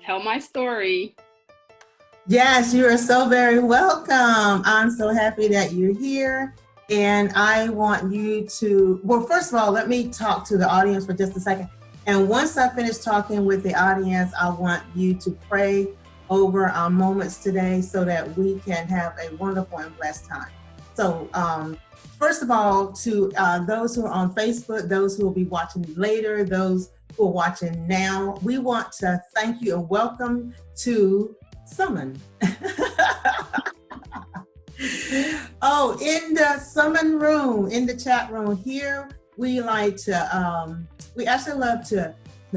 tell my story. Yes, you are so very welcome. I'm so happy that you're here. And I want you to, well, first of all, let me talk to the audience for just a second. And once I finish talking with the audience, I want you to pray over our moments today so that we can have a wonderful and blessed time. So, first of all, to those who are on Facebook, those who will be watching later, those who are watching now, we want to thank you and welcome to Summon. Oh, in the Summon room, in the chat room here, we like to, we actually love to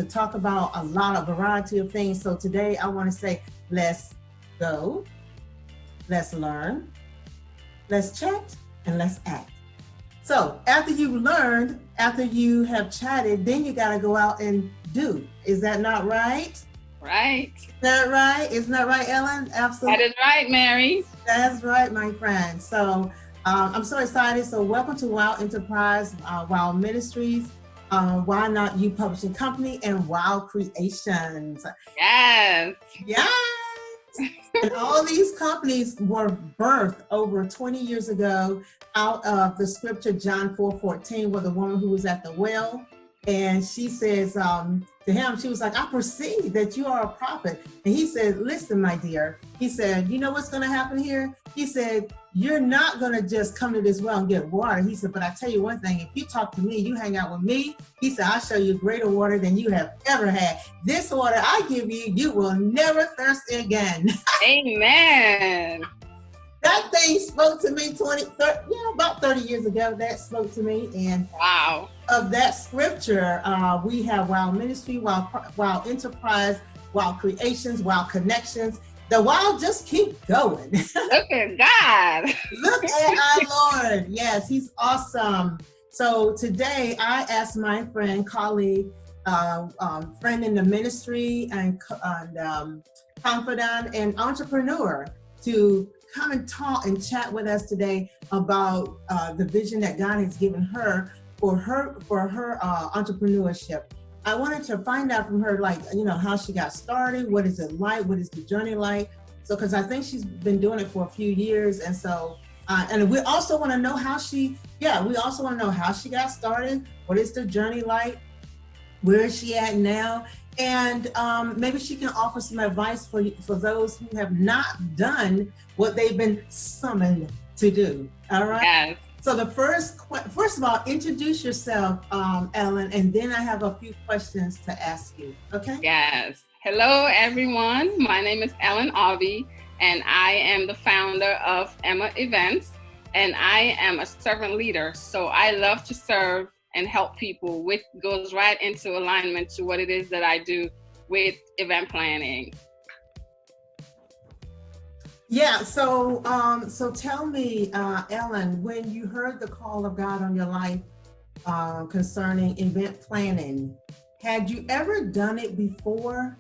talk about a variety of things. So today I want to say, let's go, let's learn, let's chat, and let's act. So after you've learned, after you have chatted, then you got to go out and do. Is that not right? Right. Is that right? Isn't that right, Ellen? Absolutely. That is right, Mary. That's right, my friend. So I'm so excited. So welcome to Wow Enterprise, Wow Ministries, Why Not You Publishing Company, and Wow Creations. Yes. Yes. And all these companies were birthed over 20 years ago out of the scripture John 4:14, where the woman who was at the well, and she says to him, she was like, I perceive that you are a prophet. And he said, listen, my dear, he said, you know what's going to happen here? He said, you're not going to just come to this well and get water. He said, but I tell you one thing, if you talk to me, you hang out with me, he said, I'll show you greater water than you have ever had. This water I give you, you will never thirst again. Amen. That thing spoke to me about 30 years ago. That spoke to me. And wow. Of that scripture, we have Wow Ministry, Wow Enterprise, Wow Creations, Wow Connections. The wow just keep going. Look at God. Look at our Lord. Yes, he's awesome. So today I asked my friend, colleague, friend in the ministry and confidant and entrepreneur to come and talk and chat with us today about the vision that God has given her for her entrepreneurship. I wanted to find out from her, like, you know, how she got started, what is it like, what is the journey like? So, because I think she's been doing it for a few years, and so, and we also want to know how she got started. What is the journey like? Where is she at now? And maybe she can offer some advice for those who have not done what they've been summoned to do. All right. Yes. So the first of all, introduce yourself, Ellen, and then I have a few questions to ask you. Okay. Yes. Hello, everyone. My name is Ellen Aubee, and I am the founder of Emma Events, and I am a servant leader. So I love to serve and help people, which goes right into alignment to what it is that I do with event planning. Yeah, so tell me, Ellen, when you heard the call of God on your life concerning event planning, had you ever done it before?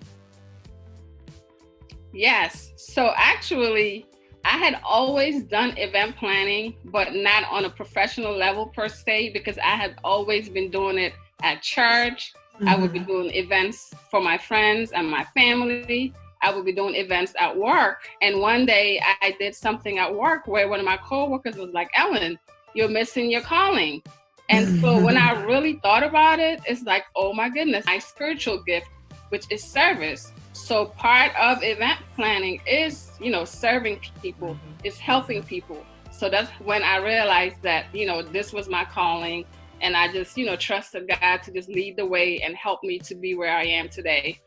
Yes, so actually, I had always done event planning, but not on a professional level per se, because I had always been doing it at church. Mm-hmm. I would be doing events for my friends and my family. I would be doing events at work. And one day I did something at work where one of my coworkers was like, Ellen, you're missing your calling. And so when I really thought about it, it's like, oh my goodness, my spiritual gift, which is service. So part of event planning is, you know, serving people, is helping people. So that's when I realized that, you know, this was my calling. And I just, you know, trusted God to just lead the way and help me to be where I am today.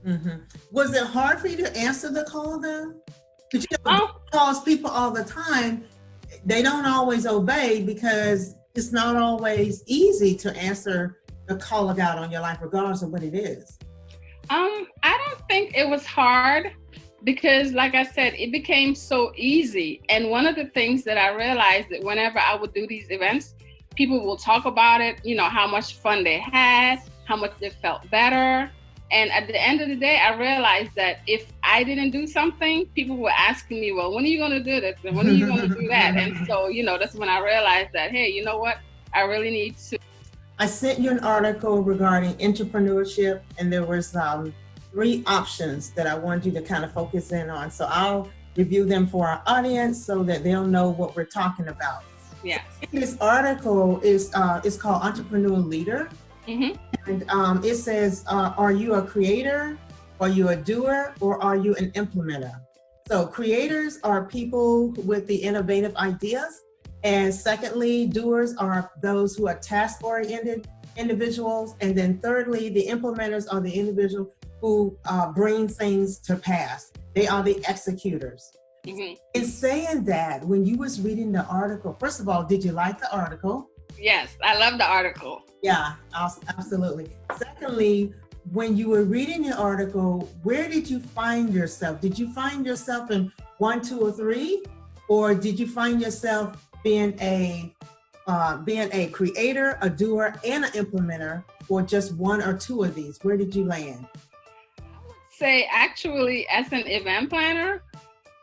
Mm-hmm. Was it hard for you to answer the call though? Because you know, calls people all the time, they don't always obey because it's not always easy to answer the call of God on your life, regardless of what it is. I don't think it was hard because, like I said, it became so easy. And one of the things that I realized that whenever I would do these events, people will talk about it, you know, how much fun they had, how much they felt better. And at the end of the day, I realized that if I didn't do something, people were asking me, well, when are you going to do this? And when are you going to do that? And so, you know, that's when I realized that, hey, you know what? I really need to. I sent you an article regarding entrepreneurship, and there was 3 options that I want you to kind of focus in on. So I'll review them for our audience so that they'll know what we're talking about. Yes. This article is called Entrepreneur Leader. Mm-hmm. And it says, are you a creator? Are you a doer? Or are you an implementer? So creators are people with the innovative ideas. And secondly, doers are those who are task-oriented individuals. And then thirdly, the implementers are the individuals who bring things to pass. They are the executors. Mm-hmm. In saying that, when you was reading the article, first of all, did you like the article? Yes, I love the article. Yeah, absolutely. Secondly, when you were reading the article, where did you find yourself? Did you find yourself in 1, 2, or 3? Or did you find yourself being a creator, a doer, and an implementer, or just 1 or 2 of these? Where did you land? I would say actually, as an event planner,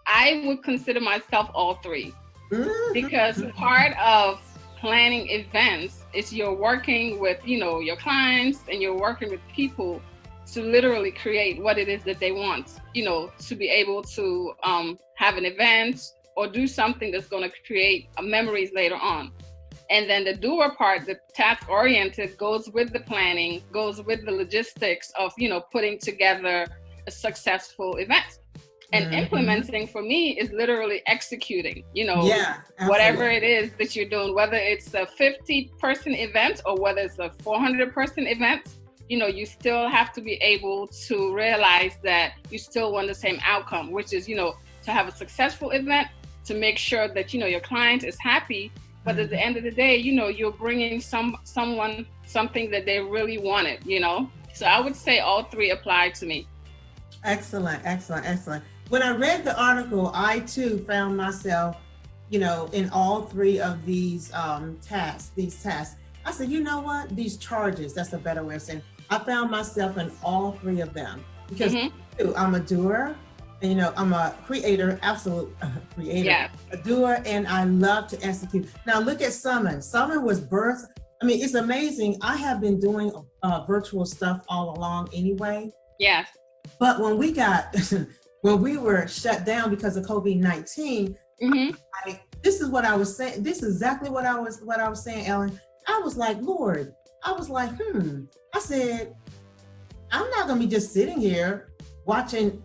I would consider myself all 3. Mm-hmm. Because part of planning events is you're working with, your clients, and you're working with people to literally create what it is that they want, to be able to have an event or do something that's going to create memories later on. And then the doer part, the task oriented, goes with the planning, goes with the logistics of, putting together a successful event. And mm-hmm. implementing for me is literally executing, whatever it is that you're doing, whether it's a 50-person event or whether it's a 400-person event, you still have to be able to realize that you still want the same outcome, which is, to have a successful event, to make sure that, your client is happy. But mm-hmm. at the end of the day, you're bringing someone something that they really wanted, So I would say all 3 apply to me. Excellent. When I read the article, I too found myself, in all 3 of these tasks. I said, you know what? These charges, that's a better way of saying it. I found myself in all 3 of them because mm-hmm. I'm a doer, and I'm a creator, absolute creator, yeah. A doer, and I love to execute. Now look at Summer. Summer was birthed. I mean, it's amazing. I have been doing virtual stuff all along anyway. Yes. But when we were shut down because of COVID-19, mm-hmm. This is what I was saying. This is exactly what I was saying, Ellen. I was like, Lord, I said, I'm not going to be just sitting here watching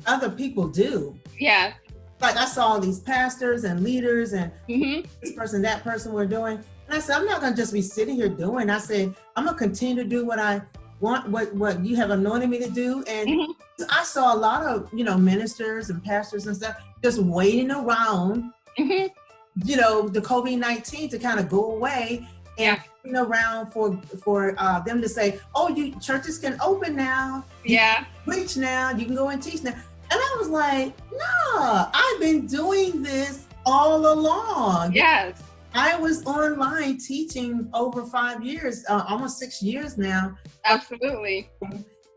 other people do. Yeah. Like I saw these pastors and leaders and mm-hmm. this person, that person were doing. And I said, I'm not going to just be sitting here doing. I said, I'm going to continue to do what I want, what you have anointed me to do. And mm-hmm. I saw a lot of, ministers and pastors and stuff just waiting around, mm-hmm. The COVID-19 to kind of go away and waiting around for them to say, oh, you churches can open now. You can preach now. You can go and teach now. And I was like, no, I've been doing this all along. Yes. I was online teaching over 5 years, almost 6 years now. Absolutely.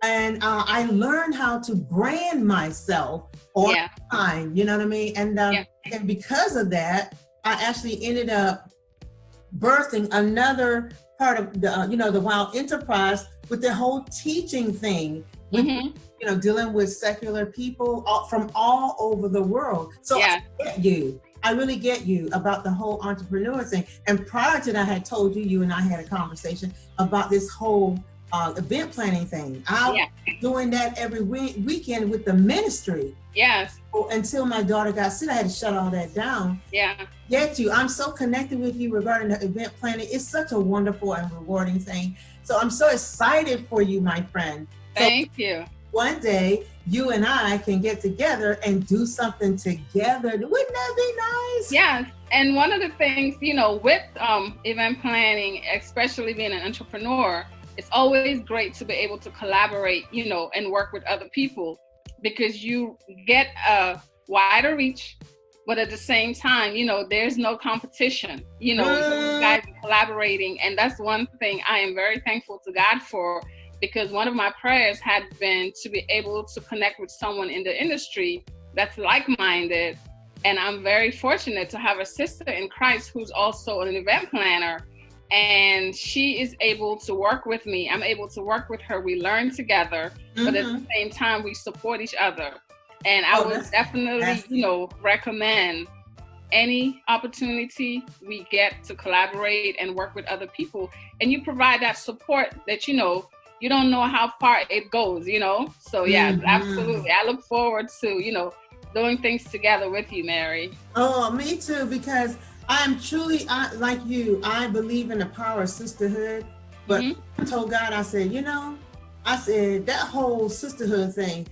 And I learned how to brand myself online, you know what I mean? And and because of that, I actually ended up birthing another part of the, the Wild Enterprise with the whole teaching thing, with, mm-hmm. Dealing with secular people from all over the world. So I get you. I really get you about the whole entrepreneur thing. And prior to that, I had told you and I had a conversation about this whole event planning thing. I was doing that every weekend with the ministry. Yes. Until my daughter got sick, I had to shut all that down. Yeah. Get you. I'm so connected with you regarding the event planning. It's such a wonderful and rewarding thing. So I'm so excited for you, my friend. Thank you. One day, you and I can get together and do something together. Wouldn't that be nice? Yes. And one of the things, with event planning, especially being an entrepreneur, it's always great to be able to collaborate, and work with other people because you get a wider reach, but at the same time, there's no competition, you guys are collaborating. And that's one thing I am very thankful to God for, because one of my prayers had been to be able to connect with someone in the industry that's like-minded. And I'm very fortunate to have a sister in Christ who's also an event planner. and she is able to work with me. I'm able to work with her. We learn together, but at the same time, we support each other. And I would definitely, recommend any opportunity we get to collaborate and work with other people. And you provide that support that, you don't know how far it goes, So yeah, absolutely. I look forward to, doing things together with you, Mary. Oh, me too, because I'm truly, like you, I believe in the power of sisterhood. But I told God, I said, that whole sisterhood thing,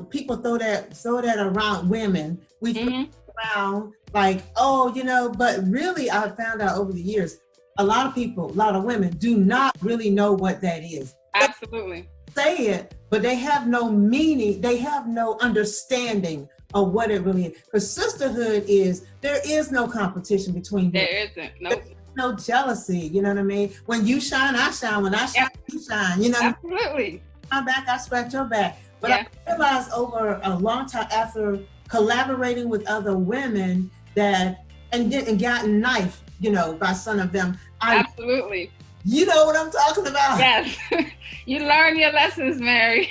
people throw that around women. We throw it around like, but really I found out over the years, a lot of women do not really know what that is. Absolutely. They say it, but they have no meaning. They have no understanding of what it really is. Because sisterhood there is no competition between them. There isn't. No. There's no jealousy. You know what I mean? When you shine, I shine. When I shine, you shine. Absolutely. My back, I scratch your back. But I realized over a long time after collaborating with other women and gotten knifed, by some of them. Absolutely. You know what I'm talking about? Yes. You learn your lessons, Mary.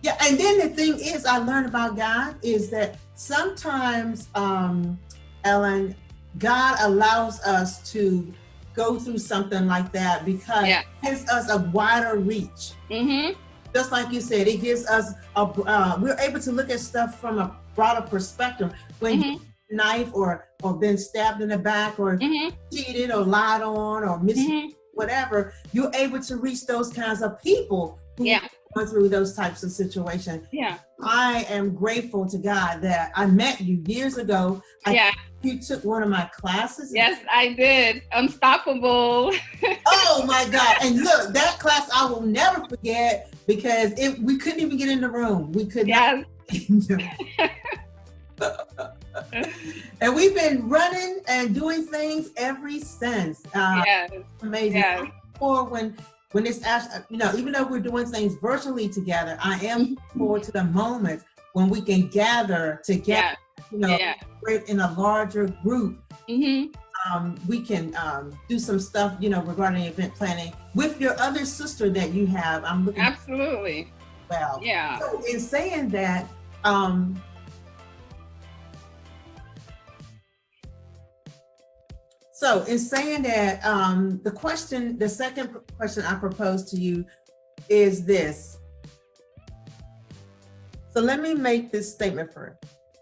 Yeah, and then the thing is, I learned about God is that sometimes, Ellen, God allows us to go through something like that because it gives us a wider reach. Just like you said, it gives us we're able to look at stuff from a broader perspective. When you knife or been stabbed in the back or cheated or lied on or whatever, you're able to reach those kinds of people who going through those types of situations. I am grateful to God that I met you years ago. You took one of my classes. Yes, I did. Unstoppable. Oh my God. And look, that class I will never forget because we couldn't even get in the room. We could not. And we've been running and doing things ever since. Amazing. Yes. Or when it's actually, even though we're doing things virtually together, I am looking forward to the moment when we can gather together, in a larger group. We can do some stuff, regarding event planning with your other sister that you have. I'm looking. Absolutely. Well, yeah. So in saying that, the second question I propose to you is this. So let me make this statement first.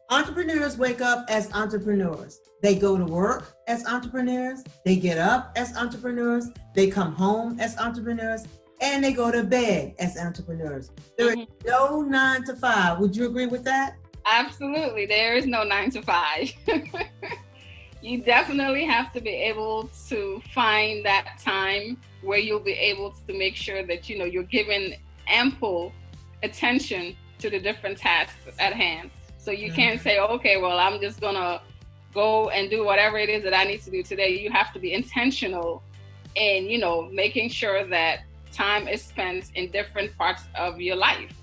Entrepreneurs wake up as entrepreneurs. They go to work as entrepreneurs. They get up as entrepreneurs. They come home as entrepreneurs. And they go to bed as entrepreneurs. There is no 9 to 5. Would you agree with that? Absolutely. There is no 9 to 5. You definitely have to be able to find that time where you'll be able to make sure that, you're giving ample attention to the different tasks at hand. So you can't say, okay, well, I'm just going to go and do whatever it is that I need to do today. You have to be intentional in, making sure that time is spent in different parts of your life,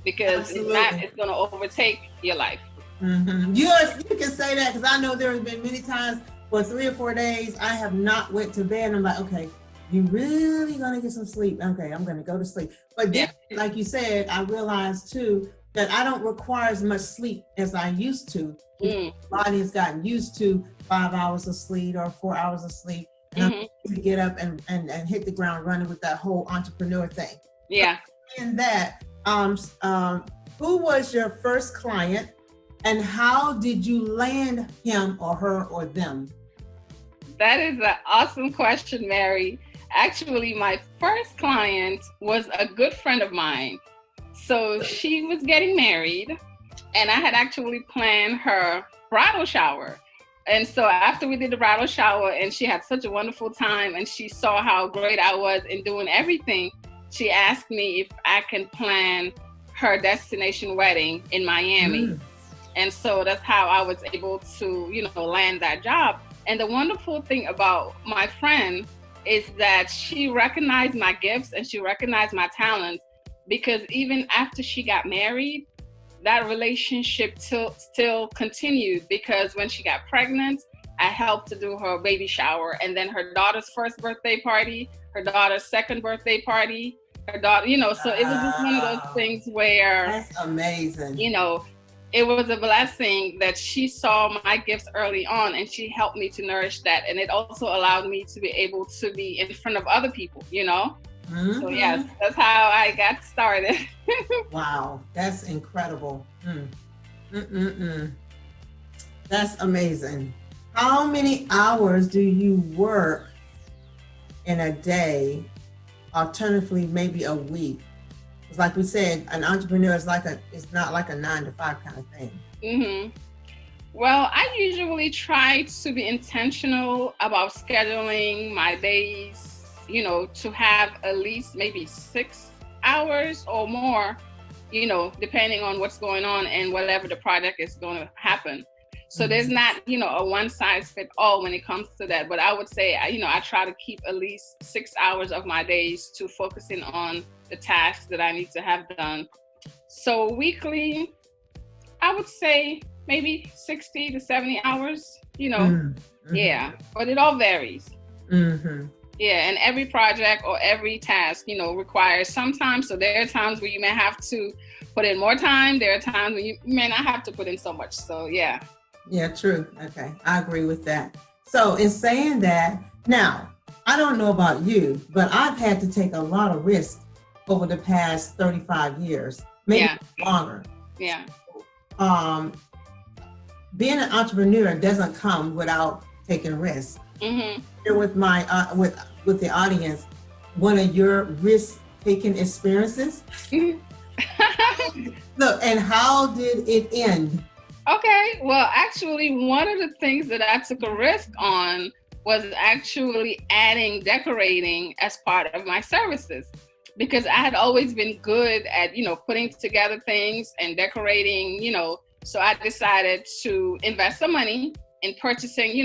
because if not, it's going to overtake your life. Yes, you can say that, because I know there have been many times for 3 or 4 days I have not went to bed and I'm like, okay, you really gonna get some sleep? Okay, I'm gonna go to sleep. But then, like you said, I realized too that I don't require as much sleep as I used to. My body has gotten used to 5 hours of sleep or 4 hours of sleep, and I'm to get up and hit the ground running with that whole entrepreneur thing. Yeah. So in that, who was your first client? And how did you land him or her or them? That is an awesome question, Mary. Actually, my first client was a good friend of mine. So she was getting married, and I had actually planned her bridal shower. And so after we did the bridal shower and she had such a wonderful time and she saw how great I was in doing everything, she asked me if I can plan her destination wedding in Miami. And so that's how I was able to, land that job. And the wonderful thing about my friend is that she recognized my gifts and she recognized my talents, because even after she got married, that relationship still continued, because when she got pregnant, I helped to do her baby shower, and then her daughter's first birthday party, her daughter's second birthday party, her daughter, so it was just one of those things where that's amazing. It was a blessing that she saw my gifts early on, and she helped me to nourish that. And it also allowed me to be able to be in front of other people, Mm-hmm. So yes, that's how I got started. Wow, that's incredible. That's amazing. How many hours do you work in a day? Alternatively, maybe a week? It's like we said, an entrepreneur is it's not like a 9-to-5 kind of thing. Mm-hmm. Well, I usually try to be intentional about scheduling my days, to have at least maybe 6 hours or more, depending on what's going on and whatever the project is going to happen. So there's not, a one size fit all when it comes to that. But I would say, I try to keep at least 6 hours of my days to focusing on the tasks that I need to have done. So weekly, I would say maybe 60 to 70 hours, yeah, but it all varies. Mm-hmm. Yeah, and every project or every task, requires some time. So there are times where you may have to put in more time. There are times when you may not have to put in so much. So yeah. Yeah, true. Okay, I agree with that. So in saying that, now, I don't know about you, but I've had to take a lot of risks over the past 35 years, maybe longer. Yeah. Being an entrepreneur doesn't come without taking risks. Mm-hmm. Here with my with the audience, one of your risk-taking experiences. Look, and how did it end? Okay, well, actually, one of the things that I took a risk on was actually adding decorating as part of my services, because I had always been good at, putting together things and decorating, so I decided to invest some money in purchasing,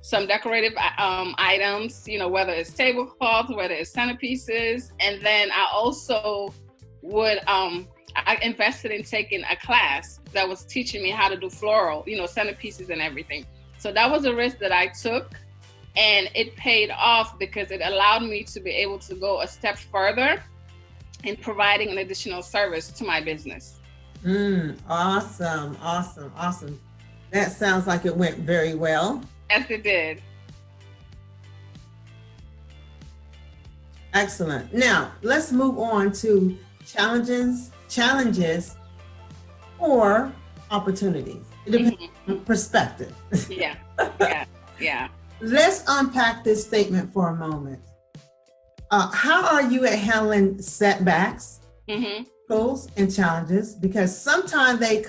some decorative items, whether it's tablecloths, whether it's centerpieces. And then I also would, I invested in taking a class that was teaching me how to do floral, centerpieces and everything. So that was a risk that I took, and it paid off because it allowed me to be able to go a step further in providing an additional service to my business. Awesome. That sounds like it went very well. Yes, it did. Excellent. Now, let's move on to challenges or opportunities. It depends on perspective. Yeah. Let's unpack this statement for a moment. How are you at handling setbacks, goals, and challenges? Because sometimes they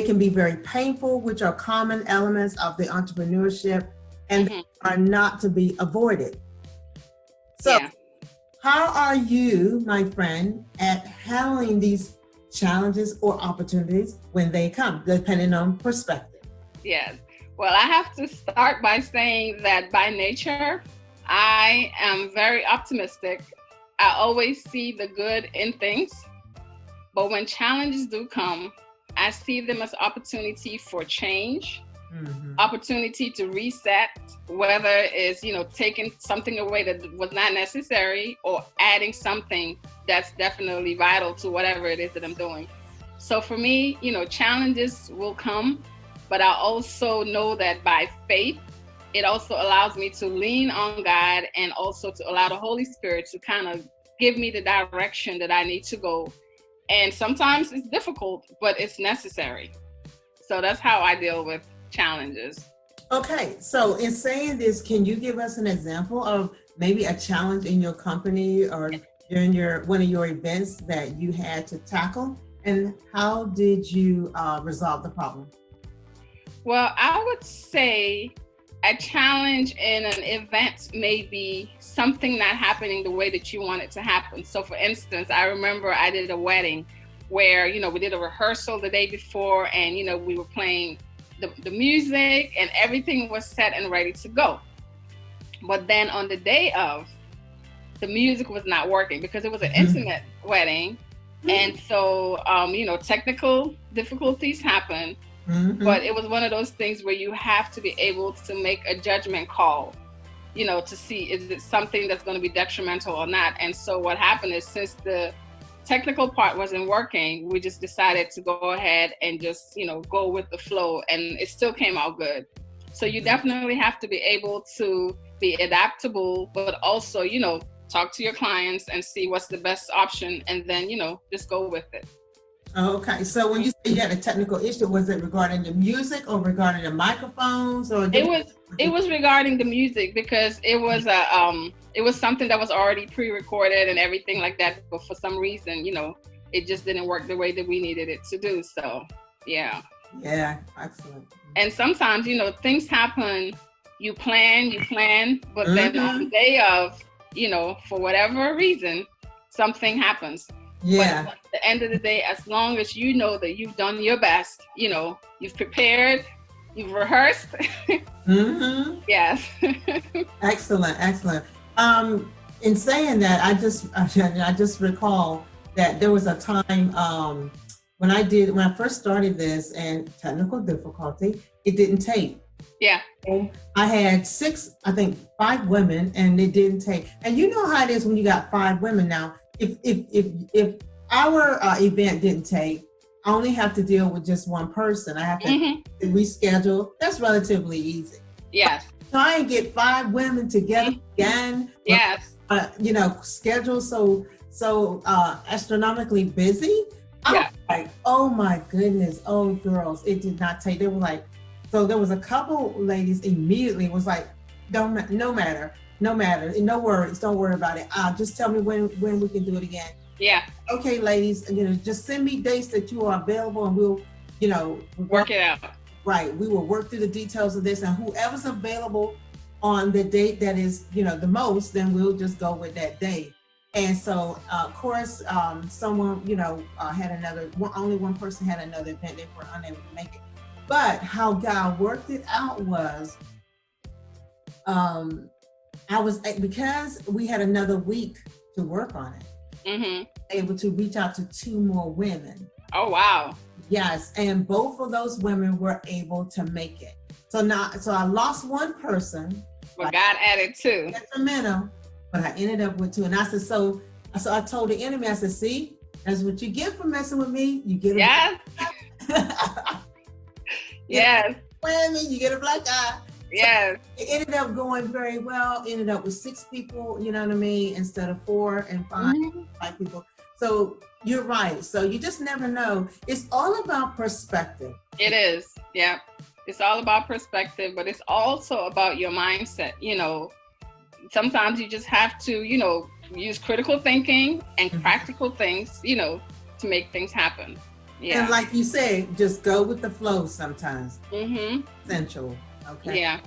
can be very painful, which are common elements of the entrepreneurship and are not to be avoided. So how are you, my friend, at handling these challenges or opportunities when they come, depending on perspective? Yes. Well, I have to start by saying that by nature, I am very optimistic. I always see the good in things. But when challenges do come, I see them as opportunity for change, opportunity to reset, whether it's, taking something away that was not necessary or adding something that's definitely vital to whatever it is that I'm doing. So for me, challenges will come, but I also know that by faith, it also allows me to lean on God and also to allow the Holy Spirit to kind of give me the direction that I need to go. And sometimes it's difficult, but it's necessary. So that's how I deal with challenges. Okay, so in saying this, can you give us an example of maybe a challenge in your company or during one of your events that you had to tackle? And how did you resolve the problem? Well, I would say a challenge in an event may be something not happening the way that you want it to happen. So for instance, I remember I did a wedding where, we did a rehearsal the day before and, we were playing the music and everything was set and ready to go. But then on the day of, the music was not working because it was an intimate wedding. And so, technical difficulties happened. But it was one of those things where you have to be able to make a judgment call, to see, is it something that's going to be detrimental or not? And so what happened is, since the technical part wasn't working, we just decided to go ahead and just, go with the flow, and it still came out good. So you definitely have to be able to be adaptable, but also, talk to your clients and see what's the best option, and then, just go with it. Okay, so when you say you had a technical issue, was it regarding the music or regarding the microphones, or it was regarding the music, because it was something that was already pre-recorded and everything like that, but for some reason, it just didn't work the way that we needed it to do. So yeah, excellent. And sometimes, things happen, you plan, but then on the day of, for whatever reason, something happens. Yeah. But at the end of the day, as long as you know that you've done your best, you've prepared, you've rehearsed. Yes. Excellent. In saying that, I just recall that there was a time when I first started this, and technical difficulty, it didn't take. Yeah. I had 5 women, and it didn't take. And you know how it is when you got 5 women now. If our event didn't take, I only have to deal with just one person. I have to reschedule. That's relatively easy. Yes. Try and get 5 women together again. Yes. Schedule so astronomically busy. I was like, oh my goodness, oh girls, it did not take. They were like, so there was a couple ladies immediately was like, no matter, no worries, don't worry about it. Just tell me when we can do it again. Yeah. Okay, ladies, just send me dates that you are available, and we'll, work it out. Right. We will work through the details of this, and whoever's available on the date that is, the most, then we'll just go with that date. And so, of course, someone, had only one person had another event. They were unable to make it. But how God worked it out was, because we had another week to work on it, able to reach out to 2 more women. Oh, wow. Yes. And both of those women were able to make it. So I lost one person. But God added 2. Detrimental, but I ended up with 2. And I said, so I told the enemy, I said, see, that's what you get for messing with me. You get Yes. Women, you get a black eye. Yes. So it ended up going very well. Ended up with 6 people, you know what I mean, instead of 4 and 5 people. So you're right. So you just never know. It's all about perspective. It is. Yeah. It's all about perspective, but it's also about your mindset. Sometimes you just have to, use critical thinking and practical things, to make things happen. Yeah. And like you said, just go with the flow sometimes. Essential. Okay. Yeah.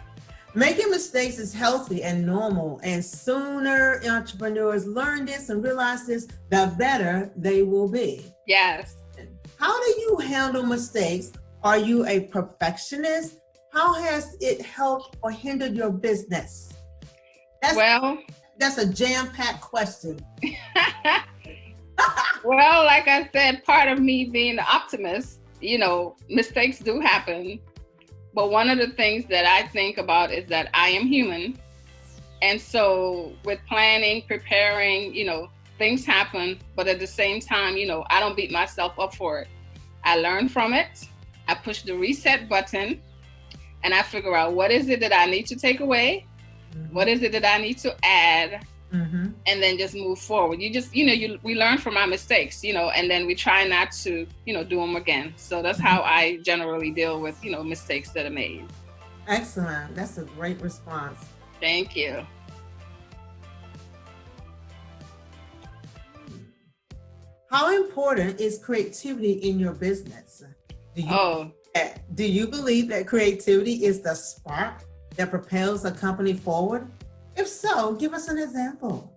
Making mistakes is healthy and normal, and sooner entrepreneurs learn this and realize this, the better they will be. Yes. How do you handle mistakes? Are you a perfectionist? How has it helped or hindered your business? That's a jam-packed question. Well, like I said, part of me being the optimist, mistakes do happen. But one of the things that I think about is that I am human. And so with planning, preparing, things happen. But at the same time, I don't beat myself up for it. I learn from it. I push the reset button, and I figure out what is it that I need to take away? What is it that I need to add? And then just move forward. We learn from our mistakes, and then we try not to, do them again. So that's how I generally deal with, mistakes that are made. Excellent. That's a great response. Thank you. How important is creativity in your business? Do you believe that creativity is the spark that propels a company forward? If so, give us an example.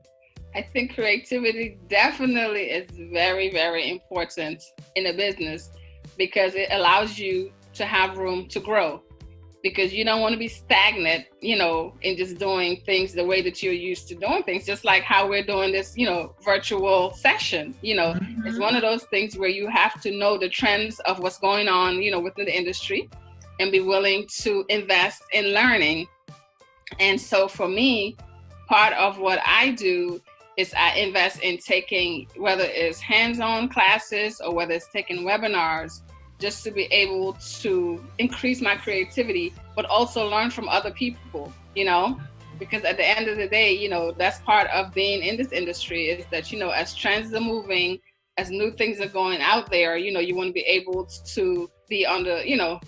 I think creativity definitely is very, very important in a business, because it allows you to have room to grow. because you don't want to be stagnant, in just doing things the way that you're used to doing things, just like how we're doing this, virtual session. It's one of those things where you have to know the trends of what's going on, within the industry, and be willing to invest in learning. And so for me, part of what I do is I invest in taking, whether it's hands-on classes or whether it's taking webinars, just to be able to increase my creativity, but also learn from other people, because at the end of the day, that's part of being in this industry, is that, as trends are moving, as new things are going out there, you want to be able to be on the,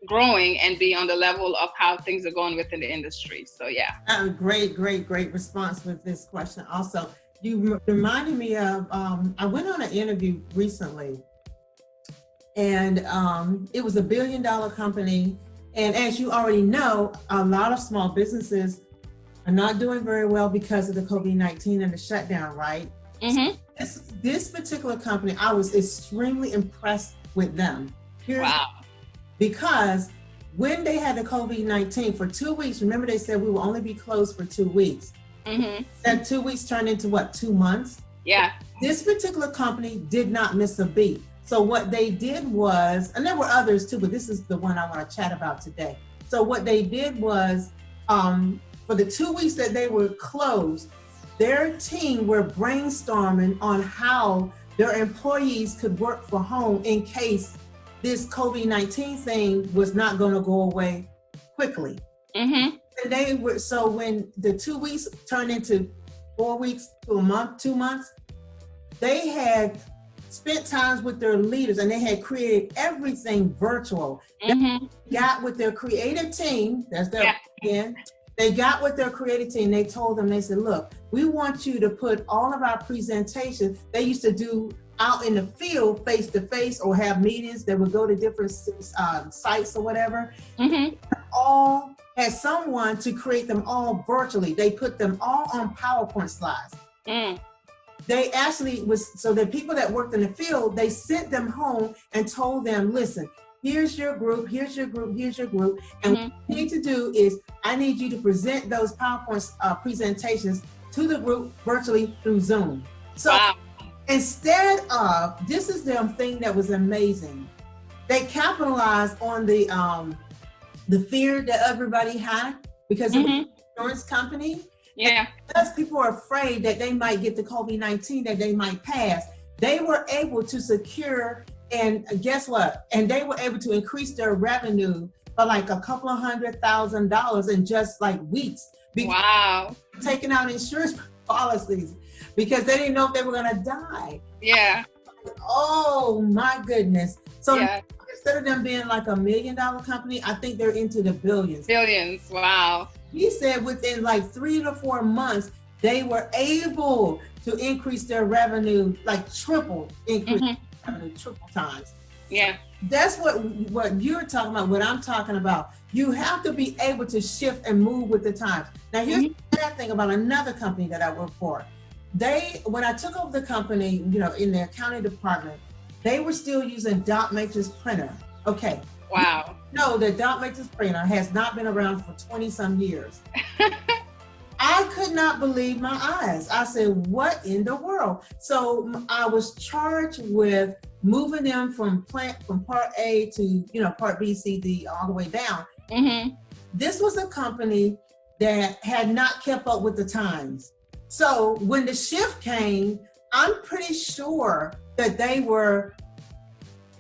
growing and be on the level of how things are going within the industry. So yeah. Great response with this question. Also, you reminded me of, I went on an interview recently, and it was a $1 billion company. And as you already know, a lot of small businesses are not doing very well because of the COVID-19 and the shutdown, right? Mm-hmm. So this particular company, I was extremely impressed with them. Wow. Because when they had the COVID-19 for 2 weeks, remember they said we will only be closed for 2 weeks. Mm-hmm. That 2 weeks turned into what, 2 months? Yeah. This particular company did not miss a beat. So what they did was, and there were others too, but this is the one I want to chat about today. So what they did was, for the 2 weeks that they were closed, their team were brainstorming on how their employees could work from home in case this COVID-19 thing was not going to go away quickly. Mm-hmm. And they were, so when the 2 weeks turned into 4 weeks to a month, 2 months, they had spent times with their leaders and they had created everything virtual. Mm-hmm. They got with their creative team, that's their, again, they got with their creative team, they told them, they said, look, we want you to put all of our presentations, they used to do out in the field face-to-face or have meetings that would go to different sites or whatever. Mm-hmm. All had someone to create them all virtually. They put them all on PowerPoint slides. Mm. They actually was, so the people that worked in the field, they sent them home and told them, listen, here's your group, here's your group, here's your group. And what you need to do is, I need you to present those PowerPoint presentations to the group virtually through Zoom. So wow. Instead of, this is the thing that was amazing. They capitalized on the fear that everybody had because of the insurance company. Yeah. Because people are afraid that they might get the COVID-19, that they might pass, they were able to secure, and guess what? And they were able to increase their revenue by like a couple of $100,000 in just like weeks. Wow. Taking out insurance policies because they didn't know if they were gonna die. Yeah. Oh my goodness. So instead of them being like $1 million company, I think they're into the billions. Billions. Wow. He said within like 3 to 4 months, they were able to increase their revenue, like triple times. Yeah. That's what you're talking about, what I'm talking about. You have to be able to shift and move with the times. Now here's the bad thing about another company that I work for. When I took over the company, in the accounting department, they were still using dot matrix printer. Okay. Wow. No, the dot matrix printer has not been around for 20 some years. I could not believe my eyes. I said, what in the world? So I was charged with moving them from part A to, part B, C, D, all the way down. Mm-hmm. This was a company that had not kept up with the times. So when the shift came, I'm pretty sure that they were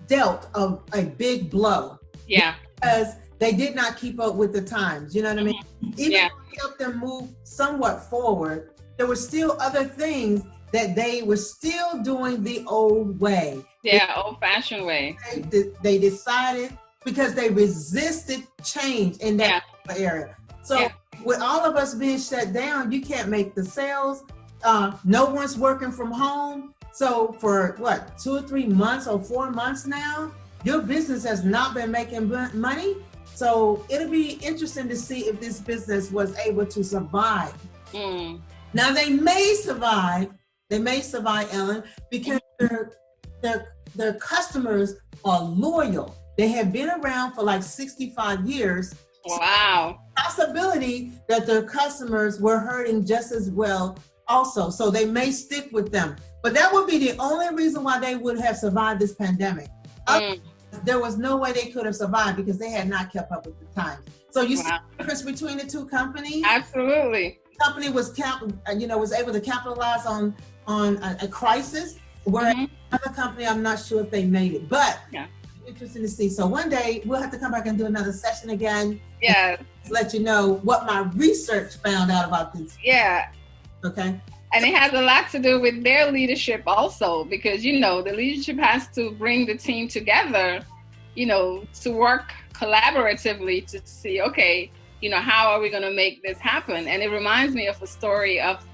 dealt a big blow. Yeah. Because they did not keep up with the times. You know what I mean? Even though we helped them move somewhat forward, there were still other things that they were still doing the old way. Yeah, old-fashioned way. They decided, because they resisted change in that area. So with all of us being shut down, you can't make the sales. No one's working from home. So for 2 or 3 months or 4 months now, your business has not been making money. So it'll be interesting to see if this business was able to survive. Now they may survive, Ellen, because their customers are loyal. They have been around for like 65 years. Wow. Possibility that their customers were hurting just as well also. So they may stick with them. But that would be the only reason why they would have survived this pandemic. There was no way they could have survived because they had not kept up with the times. So you see the difference between the two companies? Absolutely. The company was was able to capitalize on a crisis, whereas another company, I'm not sure if they made it. But interesting to see. So one day we'll have to come back and do another session again. Yeah. Let you know what my research found out about this. Yeah. Okay. And it has a lot to do with their leadership also, because, the leadership has to bring the team together, to work collaboratively to see, okay, how are we going to make this happen? And it reminds me of a story of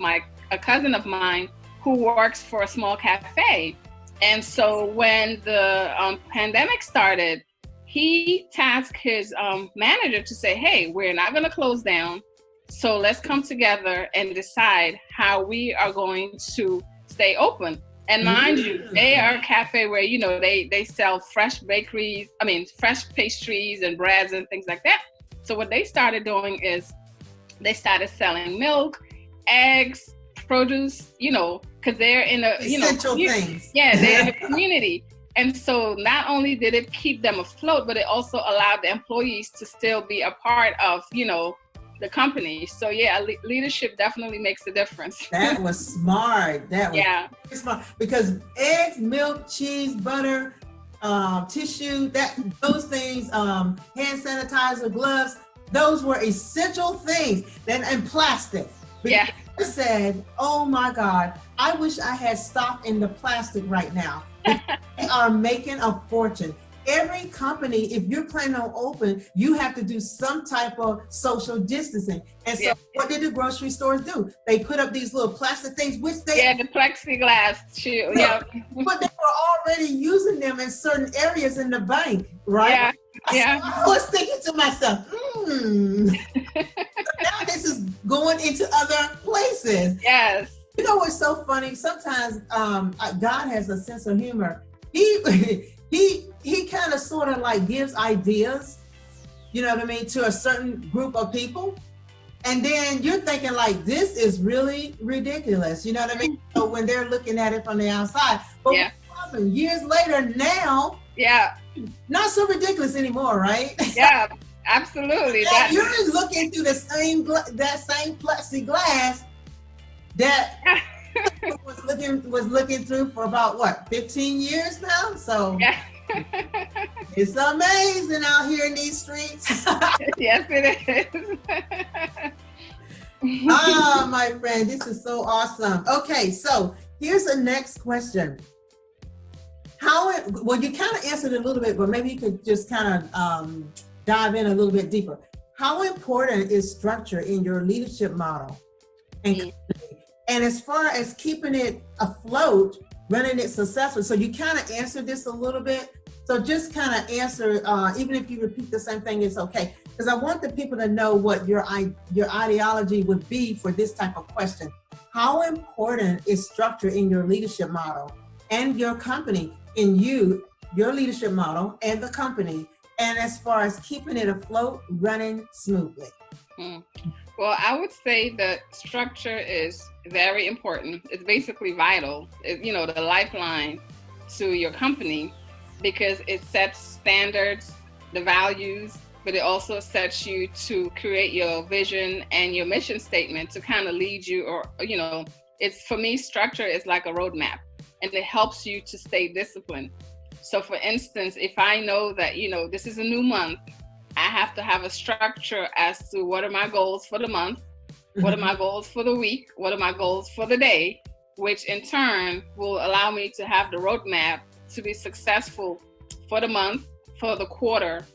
a cousin of mine who works for a small cafe. And so when the pandemic started, he tasked his manager to say, hey, we're not going to close down. So let's come together and decide how we are going to stay open. And mind you, they are a cafe where, they sell fresh fresh pastries and breads and things like that. So what they started doing is they started selling milk, eggs, produce, because they're in a, essential things. Yeah, they're in a community. And so not only did it keep them afloat, but it also allowed the employees to still be a part of, the company. So yeah, leadership definitely makes a difference. That was smart. That was smart, because eggs, milk, cheese, butter, tissue, those things, hand sanitizer, gloves, those were essential things. And plastic. Yeah. I said, oh my God, I wish I had stock in the plastic right now. They are making a fortune. Every company, if you're planning on open, you have to do some type of social distancing. And so what did the grocery stores do? They put up these little plastic things, which they... the plexiglass shield. Yeah. But they were already using them in certain areas in the bank, right? Yeah. So I was thinking to myself, So now this is going into other places. Yes. You know what's so funny? Sometimes God has a sense of humor. He kind of sort of like gives ideas, to a certain group of people. And then you're thinking like, this is really ridiculous. You know what I mean? So when they're looking at it from the outside, but what happened years later now, not so ridiculous anymore, right? Yeah, absolutely. You're looking through that same plexiglass that was looking through for about 15 years now. So it's amazing out here in these streets. Yes, it is. My friend, this is so awesome. Okay, so here's the next question. You kind of answered it a little bit, but maybe you could just kind of dive in a little bit deeper. How important is structure in your leadership model and company? And as far as keeping it afloat, running it successful? So you kind of answered this a little bit. So just kind of answer, even if you repeat the same thing, it's okay. Because I want the people to know what your ideology would be for this type of question. How important is structure in your leadership model and your company, in your leadership model and the company, and as far as keeping it afloat, running smoothly? Well, I would say that structure is very important. It's basically vital. The lifeline to your company, because it sets standards, the values, but it also sets you to create your vision and your mission statement to kind of lead you, or, it's, for me, structure is like a roadmap, and it helps you to stay disciplined. So for instance, if I know that, this is a new month, I have to have a structure as to what are my goals for the month, what are my goals for the week, what are my goals for the day, which in turn will allow me to have the roadmap to be successful for the month, for the quarter,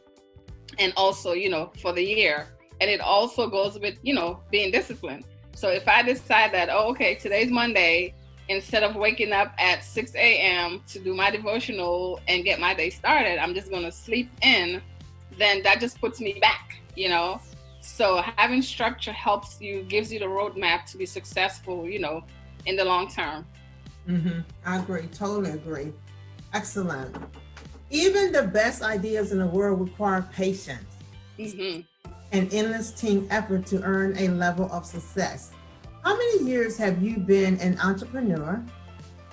and also, for the year. And it also goes with, being disciplined. So if I decide that, today's Monday, instead of waking up at 6 a.m. to do my devotional and get my day started, I'm just going to sleep in, then that just puts me back, So having structure gives you the roadmap to be successful, in the long term. I agree, totally agree. Excellent. Even the best ideas in the world require patience. and endless team effort to earn a level of success. How many years have you been an entrepreneur?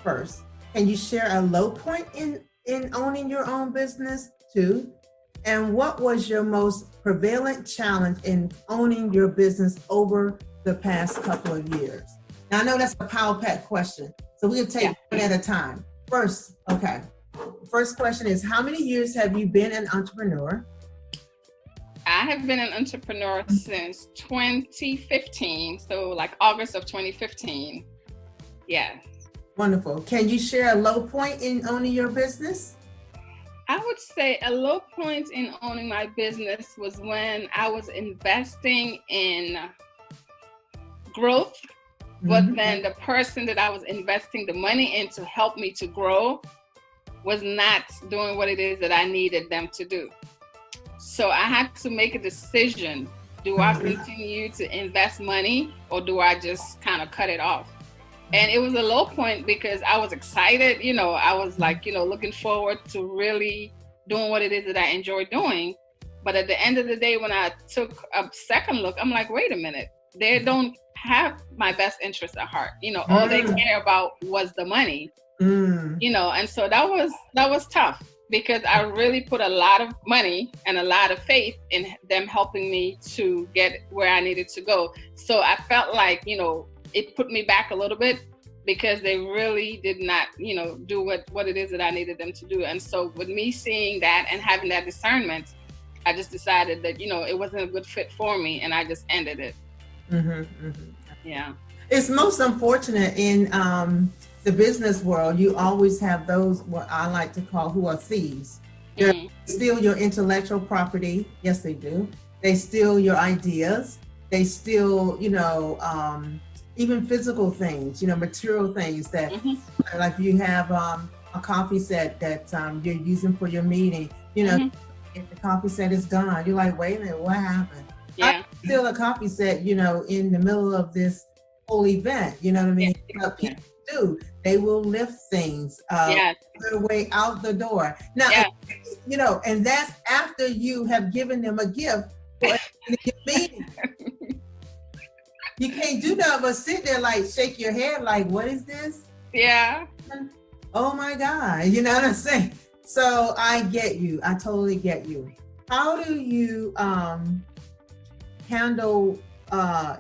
First, can you share a low point in owning your own business? Two, and what was your most prevalent challenge in owning your business over the past couple of years? Now, I know that's a power-packed question, so we'll take one at a time. First, okay. First question is, how many years have you been an entrepreneur? I have been an entrepreneur since 2015, so like August of 2015. Yeah. Wonderful. Can you share a low point in owning your business? I would say a low point in owning my business was when I was investing in growth, but then the person that I was investing the money in to help me to grow was not doing what it is that I needed them to do. So I had to make a decision. Do I continue to invest money, or do I just kind of cut it off? And it was a low point because I was excited. I was like, looking forward to really doing what it is that I enjoy doing. But at the end of the day, when I took a second look, I'm like, wait a minute, they don't have my best interest at heart. All they care about was the money, and so that was tough because I really put a lot of money and a lot of faith in them helping me to get where I needed to go. So I felt like, it put me back a little bit because they really did not, do what it is that I needed them to do. And so with me seeing that and having that discernment, I just decided that, it wasn't a good fit for me, and I just ended it. Yeah. It's most unfortunate in the business world. You always have those, what I like to call, who are thieves. They steal your intellectual property. Yes, they do. They steal your ideas. They steal, even physical things, material things that, like you have a coffee set that you're using for your meeting, if the coffee set is gone, you're like, wait a minute, what happened? Yeah. I steal a coffee set, in the middle of this whole event, you know what I mean? What people do, they will lift things their way out the door. Now, and that's after you have given them a gift for a meeting. You can't do that but sit there like shake your head like, what is this? Yeah. Oh my God. You know what I'm saying? So I get you. I totally get you. How do you handle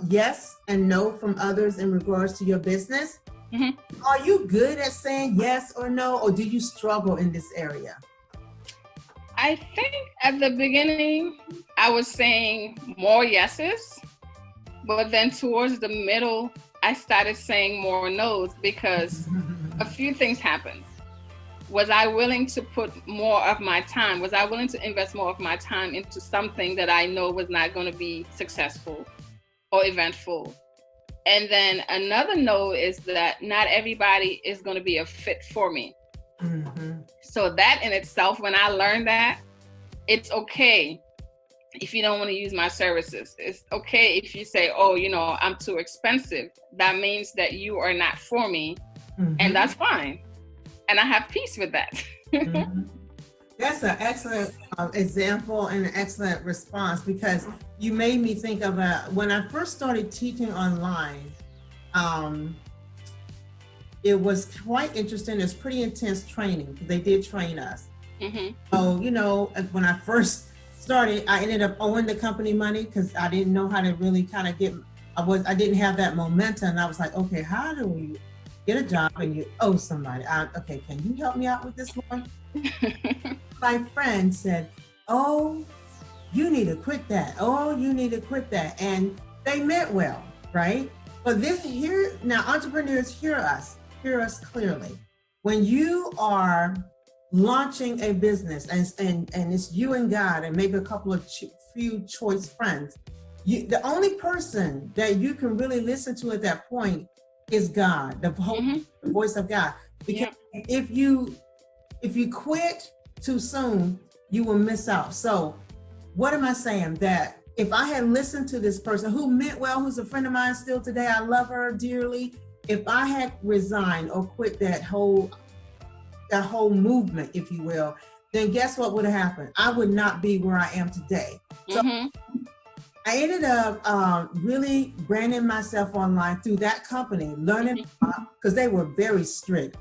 yes and no from others in regards to your business? Are you good at saying yes or no, or do you struggle in this area? I think at the beginning, I was saying more yeses. But then towards the middle, I started saying more no's because a few things happened. Was I willing to put more of my time? Was I willing to invest more of my time into something that I know was not going to be successful or eventful? And then another no is that not everybody is going to be a fit for me. So that in itself, when I learned that, it's okay if you don't want to use my services. It's okay if you say, oh, I'm too expensive. That means that you are not for me. And that's fine. And I have peace with that. That's an excellent example and an excellent response, because you made me think of when I first started teaching online, it was quite interesting. It's pretty intense training. They did train us. So, when I first started, I ended up owing the company money because I didn't know how to really kind of I didn't have that momentum. And I was like, okay, how do we get a job and you owe somebody? Okay, can you help me out with this one? My friend said, oh, you need to quit that. Oh, you need to quit that. And they meant well, right? But now entrepreneurs hear us clearly. When you are launching a business and it's you and God and maybe a couple of few choice friends, the only person that you can really listen to at that point is God, the voice of God. Because if you quit too soon, you will miss out. So what am I saying? That if I had listened to this person who meant well, who's a friend of mine still today, I love her dearly. If I had resigned or quit that whole movement, if you will, then guess what would have happened? I would not be where I am today. So I ended up really branding myself online through that company, learning because they were very strict,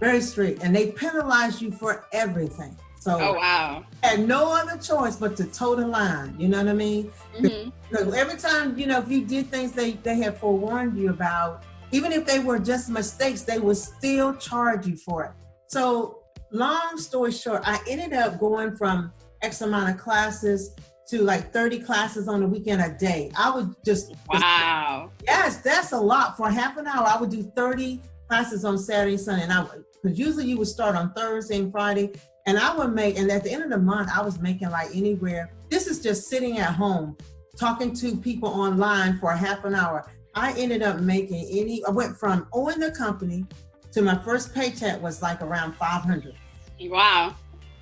and they penalized you for everything. So Oh, wow. I had no other choice but to toe the line. You know what I mean? Because every time, if you did things they had forewarned you about, even if they were just mistakes, they would still charge you for it. So long story short, I ended up going from X amount of classes to like 30 classes on the weekend a day. I would just, wow. Yes, that's a lot. For half an hour, I would do 30 classes on Saturday, Sunday. And because usually you would start on Thursday and Friday. And I would make, and at the end of the month, I was making like anywhere. This is just sitting at home, talking to people online for a half an hour. I ended up making I went from owning the company to my first paycheck was like around 500. Wow.